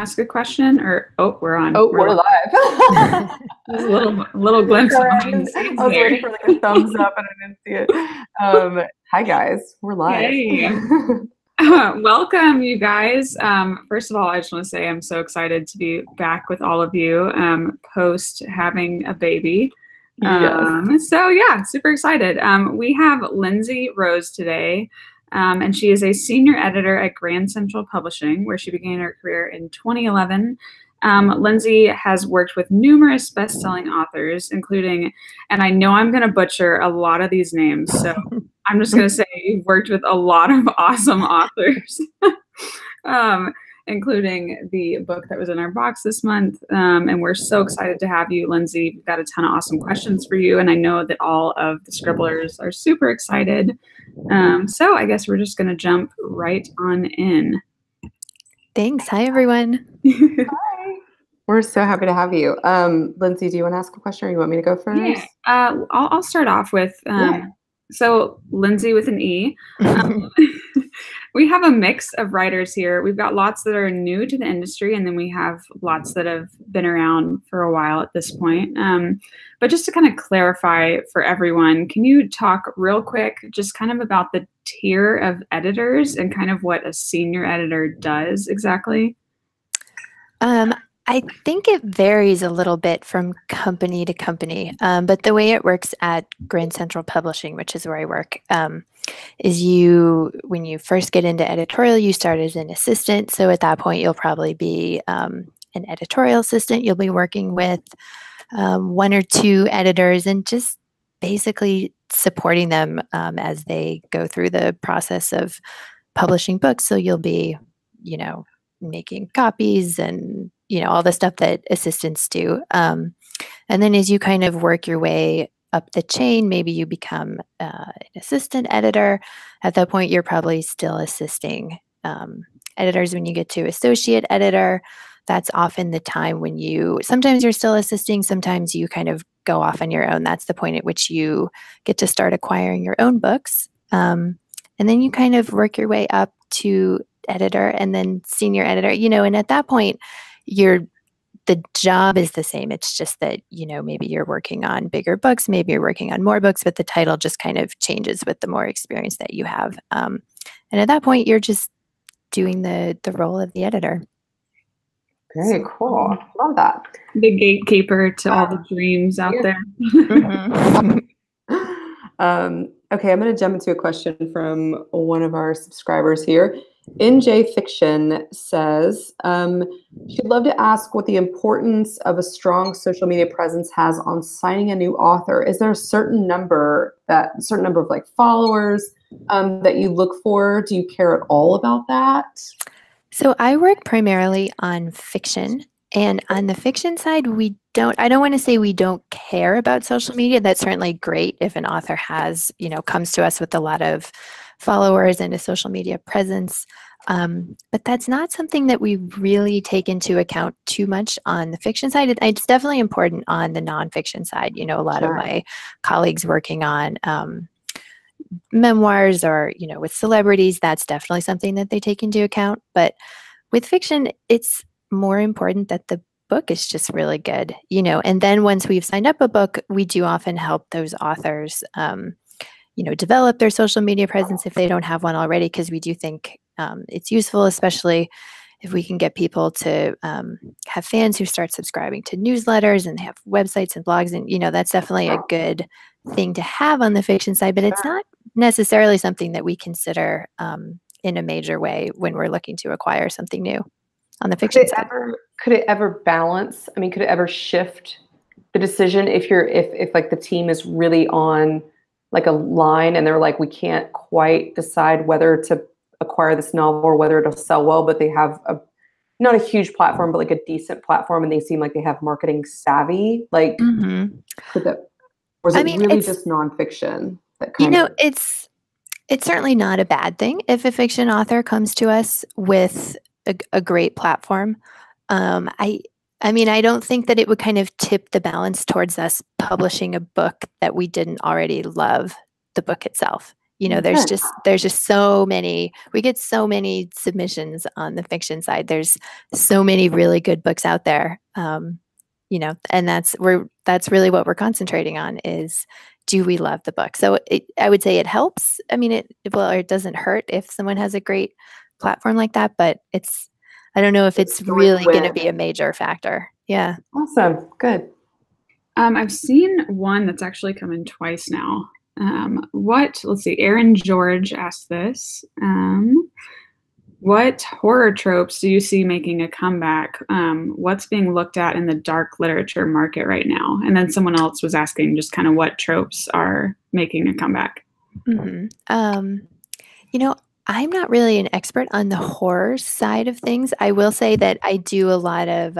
ask a question? Or we're on. Oh, we're live. There's a little glimpse behind the scenes I was there. waiting for like a thumbs up and I didn't see it. Hi guys, we're live. Hey. Welcome, you guys. First of all, I just want to say I'm so excited to be back with all of you post having a baby. Yes. So yeah, super excited. We have Lindsey Rose today, and she is a senior editor at Grand Central Publishing, where she began her career in 2011. Lindsey has worked with numerous best-selling authors, including, and I know I'm going to butcher a lot of these names, so I'm just going to say you've worked with a lot of awesome authors, including the book that was in our box this month. And we're so excited to have you, Lindsey. We've got a ton of awesome questions for you, and I know that all of the Scribblers are super excited. So I guess we're just going to jump right on in. Thanks. Hi, everyone. Hi. We're so happy to have you. Lindsey, do you want to ask a question or you want me to go first? Yeah. I'll start off with, so Lindsey with an E. We have a mix of writers here. We've got lots that are new to the industry, and then we have lots that have been around for a while at this point. But just to kind of clarify for everyone, can you talk real quick just kind of about the tier of editors and kind of what a senior editor does exactly? I think it varies a little bit from company to company, but the way it works at Grand Central Publishing, which is where I work, is when you first get into editorial, you start as an assistant. So at that point, you'll probably be an editorial assistant. You'll be working with one or two editors and just basically supporting them as they go through the process of publishing books. So you'll be, making copies and all the stuff that assistants do. And then as you kind of work your way up the chain, maybe you become an assistant editor. At that point, you're probably still assisting editors. When you get to associate editor, that's often the time when sometimes you're still assisting, sometimes you kind of go off on your own. That's the point at which you get to start acquiring your own books. And then you kind of work your way up to editor and then senior editor, and at that point, the job is the same. It's just that, maybe you're working on bigger books, maybe you're working on more books, but the title just kind of changes with the more experience that you have. And at that point, you're just doing the role of the editor. Very cool. Love that. The gatekeeper to all the dreams out there. Okay, I'm going to jump into a question from one of our subscribers here. NJ Fiction says, she'd love to ask what the importance of a strong social media presence has on signing a new author. Is there a certain number of like followers that you look for? Do you care at all about that? So I work primarily on fiction, and on the fiction side, I don't want to say we don't care about social media. That's certainly great if an author has, comes to us with a lot of followers and a social media presence. But that's not something that we really take into account too much on the fiction side. It's definitely important on the nonfiction side. A lot of my colleagues working on memoirs or, with celebrities, that's definitely something that they take into account. But with fiction, it's more important that the book is just really good, and then once we've signed up a book, we do often help those authors, develop their social media presence if they don't have one already, because we do think it's useful, especially if we can get people to have fans who start subscribing to newsletters and have websites and blogs, and that's definitely a good thing to have on the fiction side, but it's not necessarily something that we consider in a major way when we're looking to acquire something new on the fiction side. Could it ever balance? I mean, could it ever shift the decision if like the team is really on like a line and they're like, we can't quite decide whether to acquire this novel or whether it'll sell well, but they have not a huge platform, but like a decent platform, and they seem like they have marketing savvy. Like, could that, or is it really just nonfiction that kind of? It's certainly not a bad thing if a fiction author comes to us with a great platform. I don't think that it would kind of tip the balance towards us publishing a book that we didn't already love the book itself. there's just so many, we get so many submissions on the fiction side. There's so many really good books out there. And that's really what we're concentrating on is, do we love the book? So I would say it helps. I mean, it doesn't hurt if someone has a great platform like that, but I don't know if it's really going to be a major factor. Yeah. Awesome. Good. I've seen one that's actually come in twice now. Let's see, Aaron George asked this. What horror tropes do you see making a comeback? What's being looked at in the dark literature market right now? And then someone else was asking just kind of what tropes are making a comeback. Mm-hmm. I'm not really an expert on the horror side of things. I will say that I do a lot of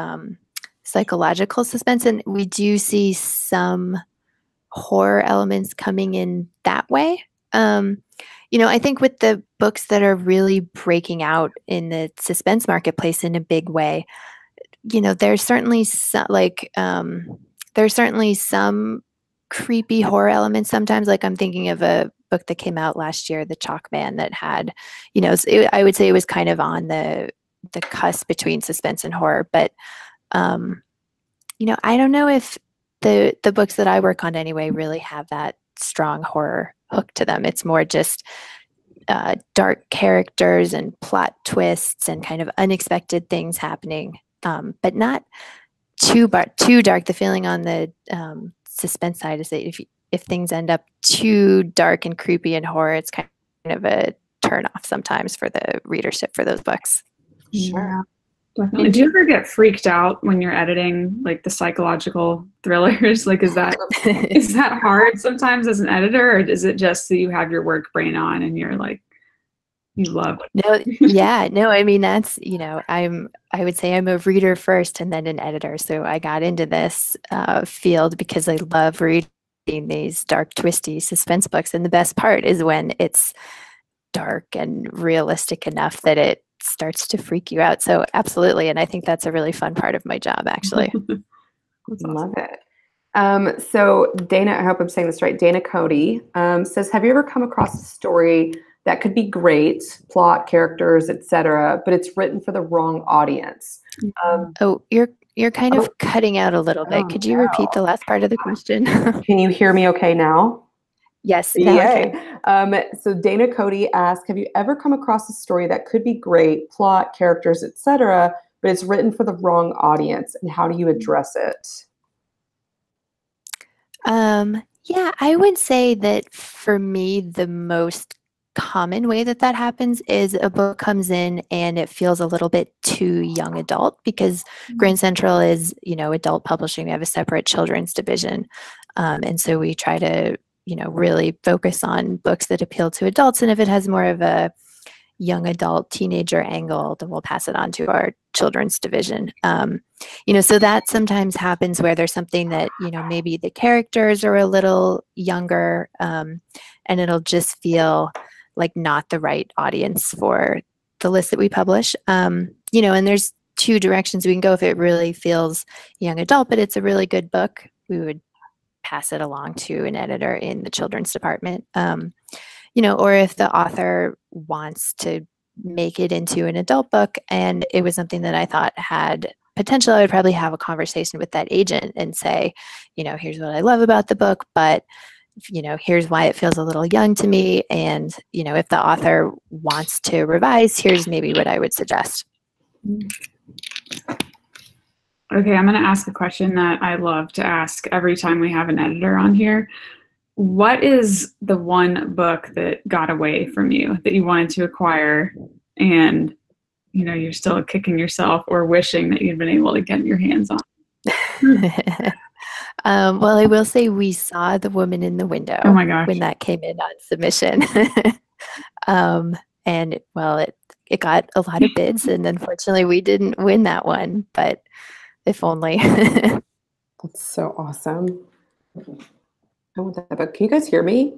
psychological suspense, and we do see some horror elements coming in that way. I think with the books that are really breaking out in the suspense marketplace in a big way, there's certainly some creepy horror elements sometimes. Like I'm thinking of a book that came out last year, The Chalk Man, that had, I would say it was kind of on the cusp between suspense and horror. But, I don't know if the books that I work on anyway really have that strong horror hook to them. It's more just dark characters and plot twists and kind of unexpected things happening, but not too dark. The feeling on the suspense side is that if things end up too dark and creepy and horror, it's kind of a turnoff sometimes for the readership for those books. Sure. Definitely. Do you ever get freaked out when you're editing like the psychological thrillers? Like, is that hard sometimes as an editor, or is it just that you have your work brain on and you're like, you love it? No, yeah, no, I mean, that's, I would say I'm a reader first and then an editor. So I got into this field because I love reading these dark, twisty suspense books. And the best part is when it's dark and realistic enough that it starts to freak you out. So absolutely. And I think that's a really fun part of my job, actually. Awesome. Love it. So Dana, I hope I'm saying this right. Dana Cody says, have you ever come across a story that could be great, plot, characters, etc., but it's written for the wrong audience? You're kind of cutting out a little bit. Could you repeat the last part of the question? Can you hear me okay now? Yes. Yay. So Dana Cody asked, have you ever come across a story that could be great, plot, characters, etc., but it's written for the wrong audience, and how do you address it? Yeah, I would say that for me, the most common way that happens is a book comes in and it feels a little bit too young adult, because Grand Central is, adult publishing. We have a separate children's division. And so we try to, really focus on books that appeal to adults. And if it has more of a young adult teenager angle, then we'll pass it on to our children's division. So that sometimes happens where there's something that, maybe the characters are a little younger, and it'll just feel like not the right audience for the list that we publish. And there's two directions we can go. If it really feels young adult, but it's a really good book, we would pass it along to an editor in the children's department. Or if the author wants to make it into an adult book and it was something that I thought had potential, I would probably have a conversation with that agent and say, here's what I love about the book, but here's why it feels a little young to me. And, if the author wants to revise, here's maybe what I would suggest. Okay, I'm going to ask a question that I love to ask every time we have an editor on here. What is the one book that got away from you that you wanted to acquire and, you're still kicking yourself or wishing that you'd been able to get your hands on? Well, I will say we saw The Woman in the Window. Oh my gosh. When that came in on submission. And it got a lot of bids, and unfortunately we didn't win that one, but if only. That's so awesome. I want that book. Can you guys hear me?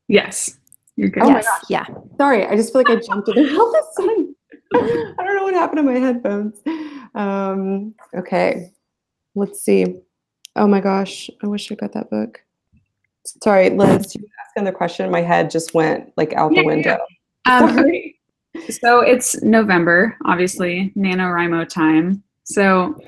Yes. You're good. Oh yes, my gosh. yeah. Sorry, I just feel like I jumped in there all of a sudden. I don't know what happened to my headphones. Okay, let's see. Oh my gosh, I wish I got that book. Sorry, Liz, you ask another question. My head just went like out the window. Okay. So it's November, obviously, NaNoWriMo time. So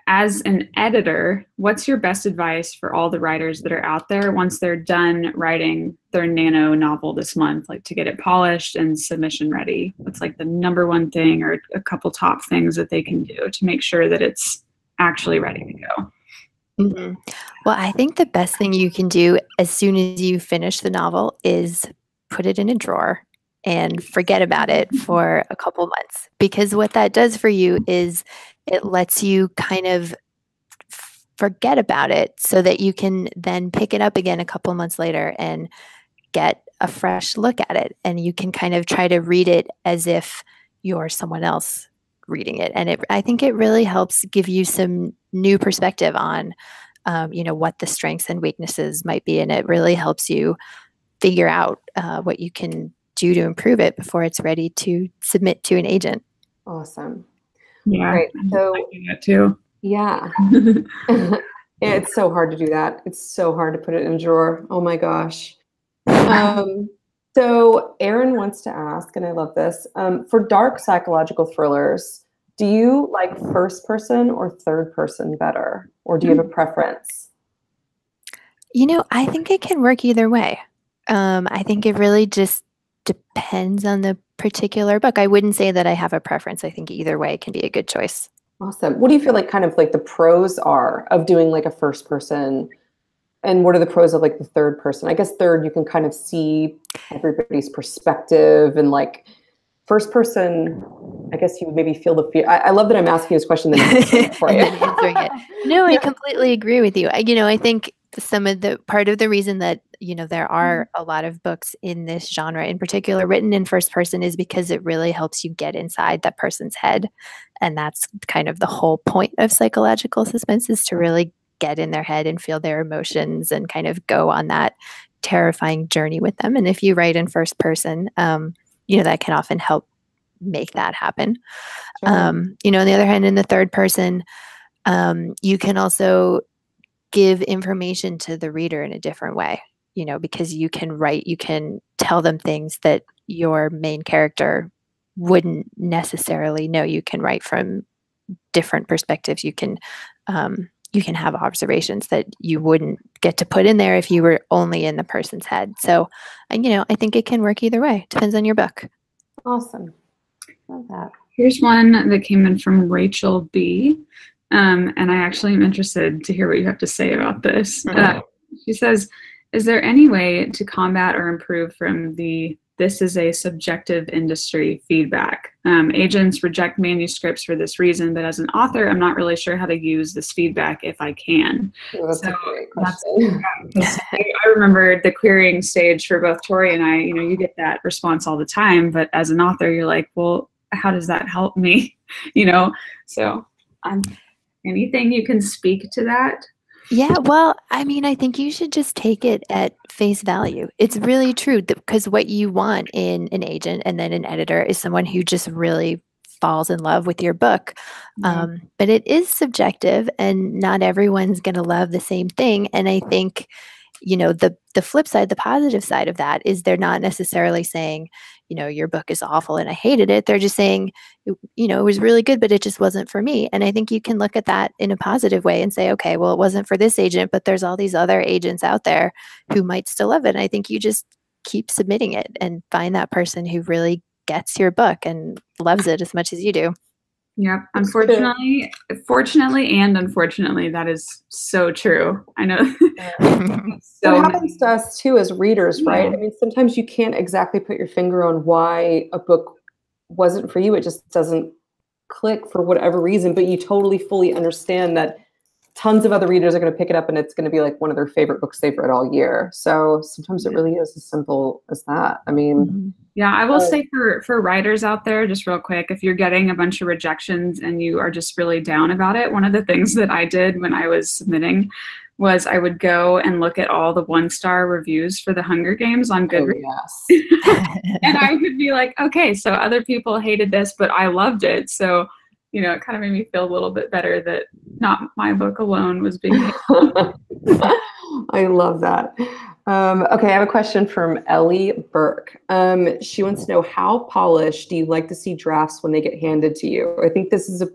as an editor, what's your best advice for all the writers that are out there once they're done writing their Nano novel this month, like to get it polished and submission ready? What's like the number one thing or a couple top things that they can do to make sure that it's actually ready to go? Mm-hmm. Well, I think the best thing you can do as soon as you finish the novel is put it in a drawer and forget about it for a couple months. Because what that does for you is it lets you kind of forget about it so that you can then pick it up again a couple months later and get a fresh look at it. And you can kind of try to read it as if you're someone else reading it. And I think it really helps give you some new perspective on, what the strengths and weaknesses might be. And it really helps you figure out what you can do to improve it before it's ready to submit to an agent. Awesome. Yeah. Great. So I do that too. Yeah. It's so hard to do that. It's so hard to put it in a drawer. Oh my gosh. So Erin wants to ask, and I love this, for dark psychological thrillers, do you like first person or third person better? Or do you have a preference? I think it can work either way. I think it really just depends on the particular book. I wouldn't say that I have a preference. I think either way can be a good choice. Awesome. What do you feel like kind of like the pros are of doing like a first person? And what are the pros of like the third person? I guess third, you can kind of see everybody's perspective, and like first person, I guess you would maybe feel the fear. I love that I'm asking this question for you. Answering it. No, I completely agree with you. I think part of the reason that, there are a lot of books in this genre in particular written in first person is because it really helps you get inside that person's head. And that's kind of the whole point of psychological suspense, is to really get in their head and feel their emotions and kind of go on that terrifying journey with them. And if you write in first person, that can often help make that happen. Sure. On the other hand, in the third person, you can also give information to the reader in a different way, because you can tell them things that your main character wouldn't necessarily know. You can write from different perspectives. You can have observations that you wouldn't get to put in there if you were only in the person's head. So, I think it can work either way. Depends on your book. Awesome. Love that. Here's one that came in from Rachel B. And I actually am interested to hear what you have to say about this. She says, is there any way to combat or improve from this is a subjective industry feedback? Agents reject manuscripts for this reason, but as an author, I'm not really sure how to use this feedback if I can. Oh, that's a great question. I remember the querying stage for both Tori and I, you get that response all the time, but as an author, you're like, well, how does that help me? So anything you can speak to that? Yeah, well, I think you should just take it at face value. It's really true, because what you want in an agent and then an editor is someone who just really falls in love with your book. Mm-hmm. But it is subjective, and not everyone's going to love the same thing. And I think, the flip side, the positive side of that is they're not necessarily saying, your book is awful and I hated it. They're just saying, it was really good, but it just wasn't for me. And I think you can look at that in a positive way and say, okay, well, it wasn't for this agent, but there's all these other agents out there who might still love it. And I think you just keep submitting it and find that person who really gets your book and loves it as much as you do. Yep. Fortunately and unfortunately, that is so true. I know. So it happens to us too as readers, right? I mean, sometimes you can't exactly put your finger on why a book wasn't for you. It just doesn't click for whatever reason, but you totally fully understand that tons of other readers are going to pick it up and it's going to be like one of their favorite books they've read all year. So sometimes it really is as simple as that. I mean, yeah, I will say for writers out there, just real quick, if you're getting a bunch of rejections and you are just really down about it, one of the things that I did when I was submitting was I would go and look at all the 1-star reviews for the Hunger Games on Goodreads. Oh, yes. And I would be like, okay, so other people hated this, but I loved it. So, it kind of made me feel a little bit better that not my book alone was being hated. I love that. Okay, I have a question from Ellie Burke. She wants to know, how polished do you like to see drafts when they get handed to you? I think this is a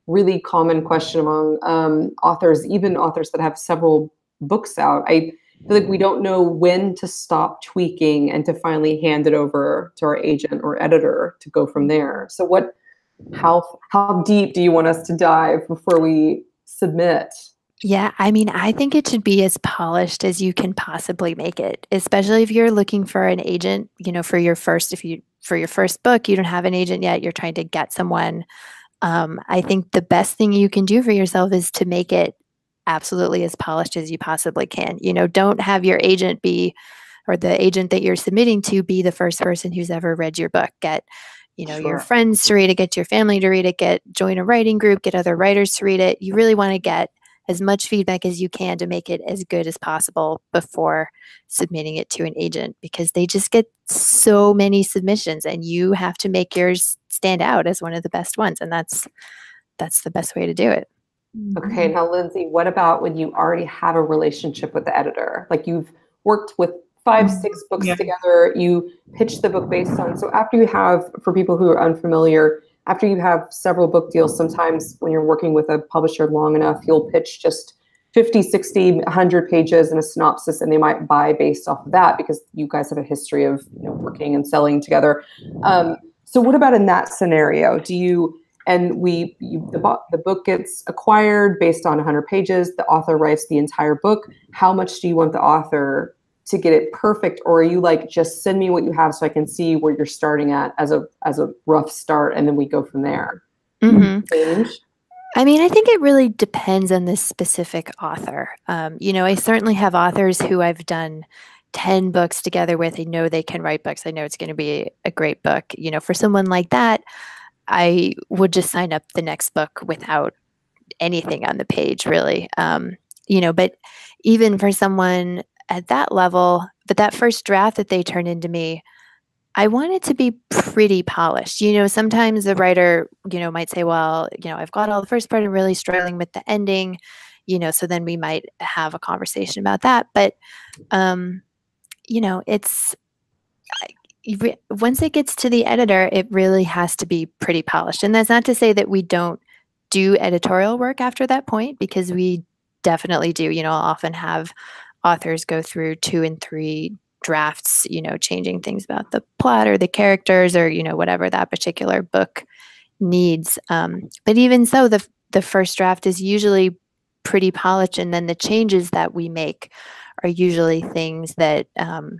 really common question among authors, even authors that have several books out. I feel like we don't know when to stop tweaking and to finally hand it over to our agent or editor to go from there. So how deep do you want us to dive before we submit? Yeah, I mean, I think it should be as polished as you can possibly make it, especially if you're looking for an agent, for your first book, you don't have an agent yet, you're trying to get someone. I think the best thing you can do for yourself is to make it absolutely as polished as you possibly can. Don't have your agent or the agent that you're submitting to be the first person who's ever read your book. Get, your friends to read it, get your family to read it, join a writing group, get other writers to read it. You really want to get as much feedback as you can to make it as good as possible before submitting it to an agent, because they just get so many submissions and you have to make yours stand out as one of the best ones. And that's the best way to do it. Okay, now Lindsay, what about when you already have a relationship with the editor? Like you've worked with 5, 6 books together, you pitch the book based on. So after you have, for people who are unfamiliar, after you have several book deals, sometimes when you're working with a publisher long enough, you'll pitch just 50, 60, 100 pages and a synopsis, and they might buy based off of that because you guys have a history of working and selling together. So what about in that scenario? The book gets acquired based on 100 pages, the author writes the entire book. How much do you want the author to get it perfect, or are you like, just send me what you have so I can see where you're starting at as a rough start, and then we go from there? Mm-hmm. I mean, I think it really depends on the specific author. I certainly have authors who I've done 10 books together with. I know they can write books. I know it's going to be a great book. For someone like that, I would just sign up the next book without anything on the page, really. But even for someone at that level, but that first draft that they turn into me, I want it to be pretty polished. Sometimes the writer, might say, well, I've got all the first part, I'm really struggling with the ending, so then we might have a conversation about that. But, it's, once it gets to the editor, it really has to be pretty polished. And that's not to say that we don't do editorial work after that point, because we definitely do. I'll often have authors go through 2 and 3 drafts, changing things about the plot or the characters or, whatever that particular book needs. But even so, the first draft is usually pretty polished. And then the changes that we make are usually things that, not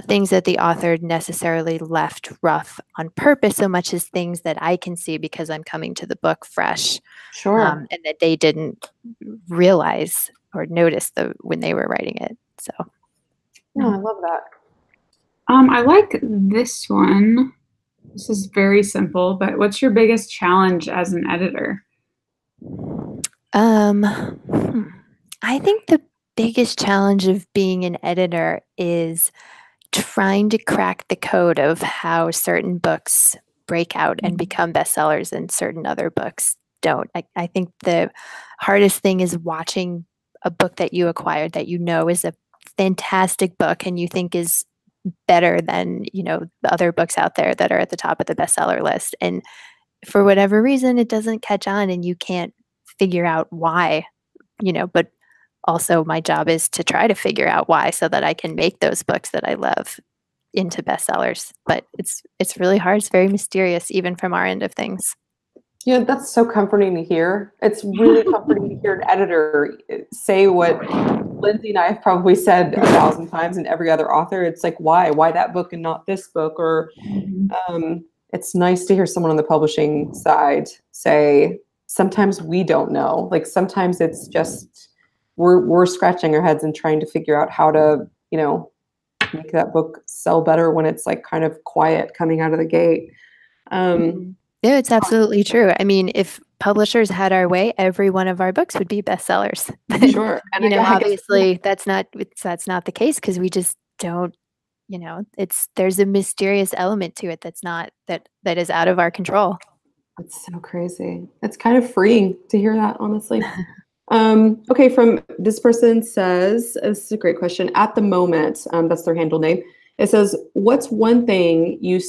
things that the author necessarily left rough on purpose so much as things that I can see because I'm coming to the book fresh. Sure. And that they didn't realize or notice when they were writing it. So. Yeah, I love that. I like this one. This is very simple, but what's your biggest challenge as an editor? I think the biggest challenge of being an editor is trying to crack the code of how certain books break out and become bestsellers and certain other books don't. I think the hardest thing is watching a book that you acquired that is a fantastic book and you think is better than the other books out there that are at the top of the bestseller list, and for whatever reason it doesn't catch on and you can't figure out why. But also my job is to try to figure out why so that I can make those books that I love into bestsellers. But it's really hard. It's very mysterious even from our end of things. Yeah, that's so comforting to hear. It's really comforting to hear an editor say what Lindsay and I have probably said 1,000 times, and every other author. It's like, why that book and not this book? Or it's nice to hear someone on the publishing side say, sometimes we don't know. Like sometimes it's just we're scratching our heads and trying to figure out how to, make that book sell better when it's like kind of quiet coming out of the gate. Yeah, it's absolutely true. I mean, if publishers had our way, every one of our books would be bestsellers. Sure. And obviously that's not the case because we just don't, there's a mysterious element to it that is out of our control. That's so crazy. It's kind of freeing to hear that, honestly. Okay, from this person says, this is a great question. At the moment, that's their handle name. It says, what's one thing you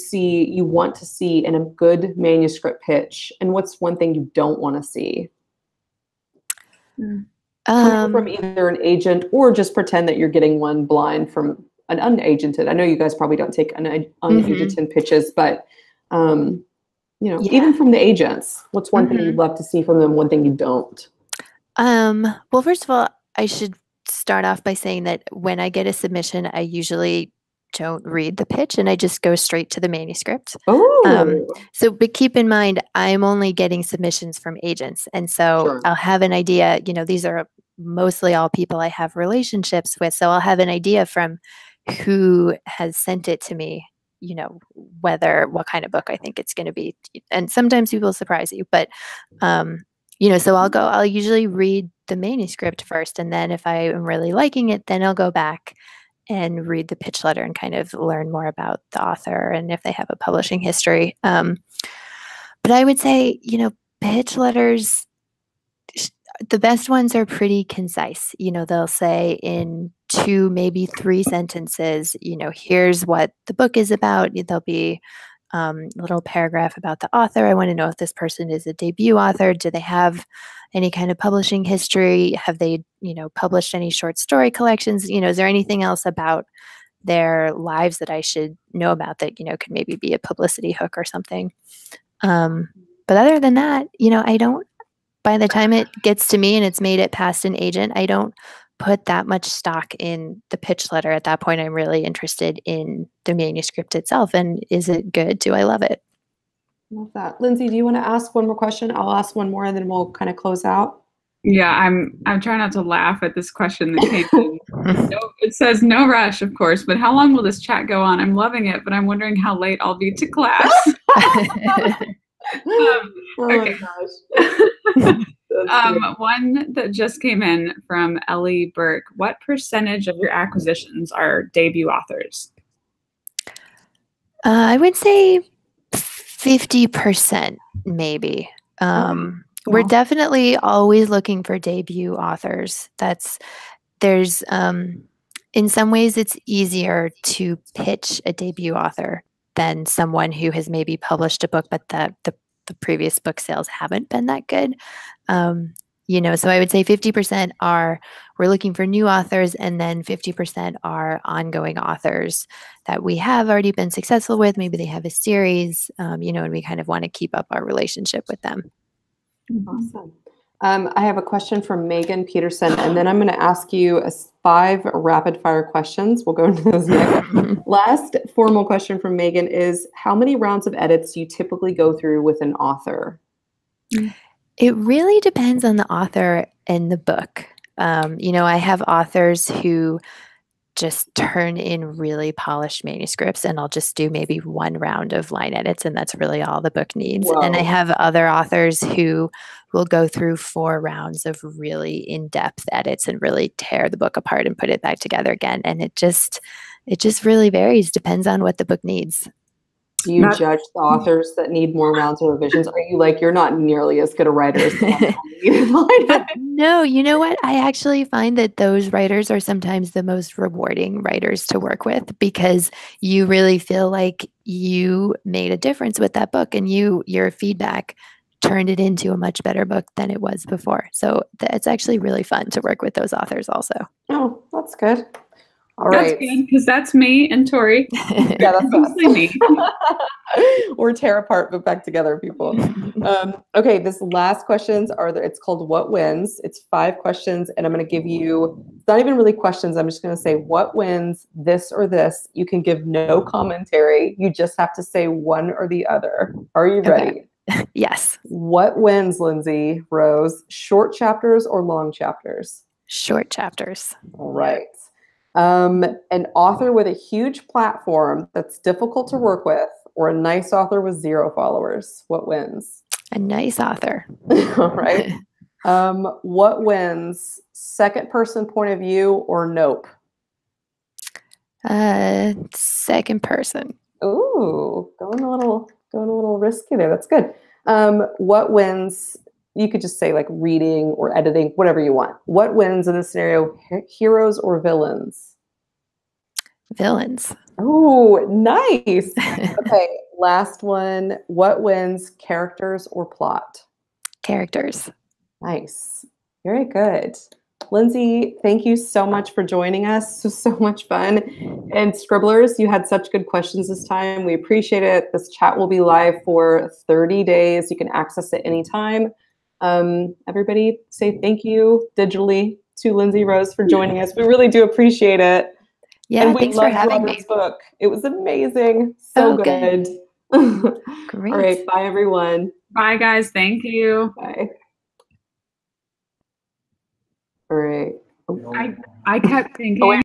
want to see in a good manuscript pitch? And what's one thing you don't want to see? Coming from either an agent or just pretend that you're getting one blind from an unagented. I know you guys probably don't take unagented pitches, but even from the agents, what's one thing you'd love to see from them? One thing you don't? Well, first of all, I should start off by saying that when I get a submission, I usually don't read the pitch and I just go straight to the manuscript. But keep in mind, I'm only getting submissions from agents. And so I'll have an idea, these are mostly all people I have relationships with. So I'll have an idea from who has sent it to me, what kind of book I think it's going to be. And sometimes people surprise you, but, so I'll usually read the manuscript first. And then if I am really liking it, then I'll go back and read the pitch letter and kind of learn more about the author and if they have a publishing history. But I would say, pitch letters, the best ones are pretty concise. They'll say in 2, maybe 3 sentences, here's what the book is about. There'll be a little paragraph about the author. I want to know if this person is a debut author. Do they have any kind of publishing history? Have they, published any short story collections? Is there anything else about their lives that I should know about that, could maybe be a publicity hook or something? But other than that, I don't, by the time it gets to me and it's made it past an agent, I don't put that much stock in the pitch letter. At that point, I'm really interested in the manuscript itself. And is it good? Do I love it? Love that. Lindsay, do you want to ask one more question? I'll ask one more and then we'll kind of close out. Yeah, I'm trying not to laugh at this question that came in. It says no rush, of course, but how long will this chat go on? I'm loving it, but I'm wondering how late I'll be to class. Okay. One that just came in from Ellie Burke. What percentage of your acquisitions are debut authors? I would say 50%, maybe. We're definitely always looking for debut authors. There's in some ways it's easier to pitch a debut author than someone who has maybe published a book, but the previous book sales haven't been that good. So I would say 50% we're looking for new authors, and then 50% are ongoing authors that we have already been successful with. Maybe they have a series, and we kind of want to keep up our relationship with them. Awesome. I have a question from Megan Peterson, and then I'm going to ask you 5 rapid fire questions. We'll go into those next. Last formal question from Megan is, how many rounds of edits do you typically go through with an author? It really depends on the author and the book. I have authors who just turn in really polished manuscripts, and I'll just do maybe 1 round of line edits, and that's really all the book needs. Whoa. And I have other authors who will go through 4 rounds of really in-depth edits and really tear the book apart and put it back together again. And it just really varies, depends on what the book needs. Do you judge the authors that need more rounds of revisions? Are you like, you're not nearly as good a writer as No, you know what? I actually find that those writers are sometimes the most rewarding writers to work with, because you really feel like you made a difference with that book, and your feedback turned it into a much better book than it was before. So it's actually really fun to work with those authors also. Oh, that's good. All that's right. good, because that's me and Tori. Yeah, that's mostly me. Or tear apart, but back together, people. Okay, this last questions it's called What Wins. It's 5 questions, and I'm going to give you, it's not even really questions. I'm just going to say, what wins, this or this. You can give no commentary. You just have to say one or the other. Are you ready? Yes. What wins, Lindsey Rose? Short chapters or long chapters? Short chapters. All right. An author with a huge platform that's difficult to work with, or a nice author with 0 followers? What wins? A nice author. All right. What wins? Second person point of view or nope? Second person. Ooh, going a little risky there. That's good. What wins? you could just say like reading or editing, whatever you want. What wins in this scenario, heroes or villains? Villains. Oh, nice. Okay, last one. What wins, characters or plot? Characters. Nice. Very good. Lindsay, thank you so much for joining us. This was so much fun. And Scribblers, you had such good questions this time. We appreciate it. This chat will be live for 30 days. You can access it anytime. Everybody say thank you digitally to Lindsey Rose for joining us. We really do appreciate it. Yeah, and we thanks for loved having Robert's me. book. It was amazing. So good. Great. All right. Bye, everyone. Bye, guys. Thank you. Bye. All right. I kept thinking.